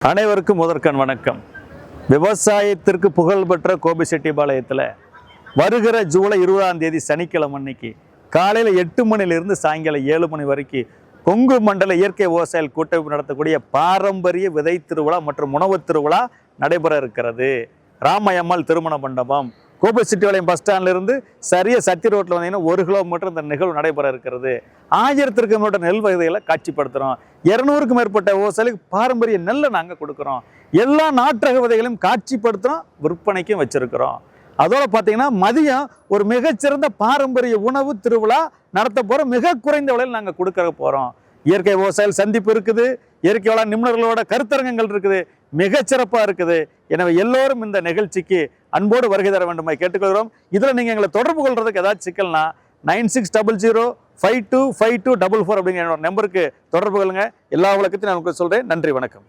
அனைவருக்கும் முதற்கண் வணக்கம். விவசாயத்திற்கு புகழ்பெற்ற கோபிச்செட்டிப்பாளையத்தில் வருகிற ஜூலை 20ஆம் தேதி சனிக்கிழமை அன்னைக்கு காலையில் 8 மணிலிருந்து சாயங்காலம் 7 மணி வரைக்கும் கொங்கு மண்டல இயற்கை விவசாயிகள் கூட்டமைப்பு நடத்தக்கூடிய பாரம்பரிய விதை திருவிழா மற்றும் உணவு திருவிழா நடைபெற இருக்கிறது. ராமையம்மாள் திருமண மண்டபம் கோபிச்செட்டிப்பாளையம் பஸ் ஸ்டாண்ட்லேருந்து சரியாக சத்தி ரோட்டில் வந்தீங்கன்னா 1 கிலோமீட்டர் இந்த நிகழ்வு நடைபெற இருக்கிறது. 1000க்கும் மேற்பட்ட நெல் வகைகளை காட்சிப்படுத்துகிறோம். 200க்கும் மேற்பட்ட விவசாயிகளுக்கு பாரம்பரிய நெல்லை நாங்கள் கொடுக்குறோம். எல்லா நாட்டக விதைகளையும் காட்சிப்படுத்துகிறோம், விற்பனைக்கும் வச்சுருக்கிறோம். அதோடு பார்த்தீங்கன்னா மதியம் ஒரு மிகச்சிறந்த பாரம்பரிய உணவு திருவிழா நடத்த போகிறோம். மிக குறைந்த விலையில் நாங்கள் கொடுக்க போகிறோம். இயற்கை விவசாயிகள் சந்திப்பு இருக்குது, இயற்கை வள நிபுணர்களோட கருத்தரங்கங்கள் இருக்குது, மிகச்சிறப்பாக இருக்குது. எனவே எல்லோரும் இந்த நிகழ்ச்சிக்கு அன்போடு வருகை தர வேண்டுமா கேட்டுக்கொள்கிறோம். இதில் நீங்கள் எங்களை தொடர்பு கொள்றதுக்கு ஏதாச்சும் சிக்கல்னா 9600525244 அப்படிங்கிற என்னோட நம்பருக்கு தொடர்பு கொள்ளுங்க. எல்லா விளக்கத்தையும் நான் உங்களுக்கு சொல்கிறேன். நன்றி, வணக்கம்.